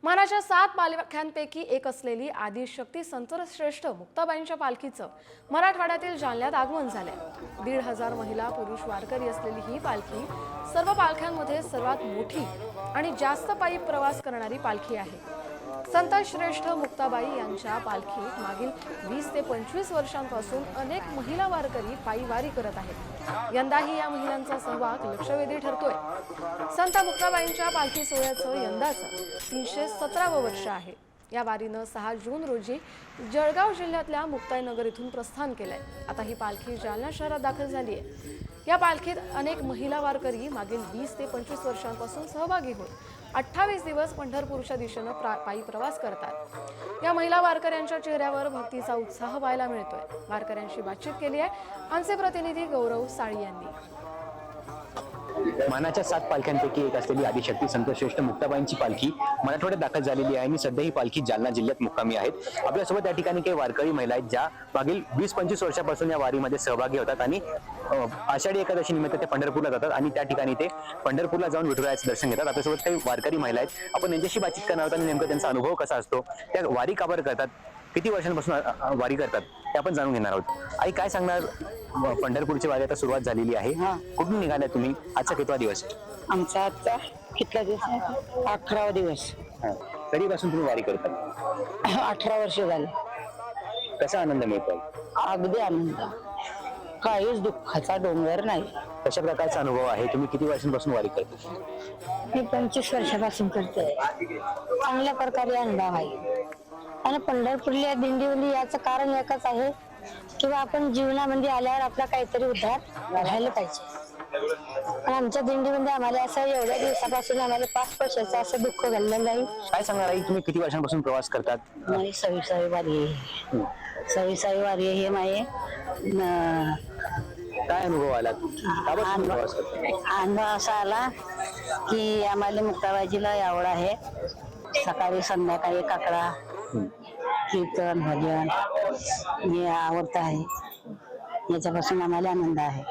मानाच्या 7 पालख्यांपैकी एक असलेली आदिशक्ती संतश्रेष्ठ मुक्ताबाईंच्या पालखीचं मराठवाड्यातील जालन्यात आगमन झालंय। 1,500 महिला पुरुष वारकरी असलेली ही पालखी सर्व पालख्यांमध्ये सर्वात मोठी आणि जास्त पायी प्रवास करणारी पालखी आहे। संतश्रेष्ठ मुक्ताबाई यांच्या पालखीत मागील 20 ते 25 वर्षांपासून अनेक महिला वारकरी पायी वारी करत आहेत। यंदाही या महिलांचा सहभाग लक्षवेधी ठरतोय। संत मुक्ताबाईंच्या पालखी सोहळ्याचं यंदाचं 317वं वर्ष आहे। या वारीनं 6 जून रोजी जळगाव जिल्ह्यातल्या मुक्ताईनगर इथून प्रस्थान केलंय। आता ही पालखी जालना शहरात दाखल झाली आहे। या पालखीत अनेक महिला वारकरी मागील 20 ते 25 वर्षांपासून सहभागी होत 28 दिवस पंढरपूरच्या दिशेनं पायी प्रवास करतात। या महिला वारकऱ्यांच्या चेहऱ्यावर भक्तीचा उत्साह पाहायला मिळतोय। वारकऱ्यांशी बातचीत केली आहे आमचे प्रतिनिधी गौरव साळी यांनी। मानाच्या 7 पालख्यांपैकी एक असलेली आदिशक्ती संतश्रेष्ठ मुक्ताबाईंची पालखी मराठवाड्यात दाखल झालेली आहे आणि सध्या ही पालखी जालना जिल्ह्यात मुक्कामी आहेत। आपल्यासोबत या ठिकाणी काही वारकरी महिला आहेत ज्या मागील 20-25 वर्षापासून या वारीमध्ये सहभागी होतात आणि आषाढी एकादशी निमित्त ते पंढरपूरला जातात आणि त्या ठिकाणी ते पंढरपूरला जाऊन विठुरायाचं दर्शन घेतात। आपल्यासोबत काही वारकरी महिला आहेत, आपण यांच्याशी बातचीत करणार आहोत आणि नेमकं त्यांचा अनुभव कसा असतो, त्या वारी का बरं करतात, किती वर्षांपासून वारी करतात ते आपण जाणून घेणार आहोत। आई काय सांगणार, पंढरपूरची वारी आता सुरुवात झालेली आहे, कुठून निघाल्या तुम्ही, आजचा कितवा दिवस? आमचा आजचा कितला दिवस? 18वा दिवस। कधीपासून तुम्ही वारी करतात? 18 वर्ष झाले। कसा आनंद मिळतो? अगदी आनंद, काहीच दुःखाचा डोंगर नाही। कशा प्रकारचा अनुभव आहे? तुम्ही किती वर्षांपासून वारी करता? मी 25 वर्षापासून करते। चांगल्या प्रकारे अनुभव आहे आणि पंढरपूरला दिंडीमध्ये याचं कारण एकच आहे किंवा आपण जीवनामध्ये आल्यावर आपला काहीतरी उद्धार व्हायला पाहिजे। पण आमच्या दिंडीमध्ये आम्हाला असं एवढ्या दिवसापासून आम्हाला 5 वर्षाचं असं दुःख घडलेलं नाही। काय सांगणार आई, तुम्ही किती वर्षांपासून प्रवास करतात? माझी 26वी वारी आहे। 26वी वारी आहे हे माझे। काय अनुभव आला, प्रवास करता? अनुभव असा आला की आम्हाला मुक्ताबाईजीला आवड आहे। सकाळी संध्याकाळी काकडा कीर्तन भजन हे आवडत आहे, याच्यापासून आम्हाला आनंद आहे।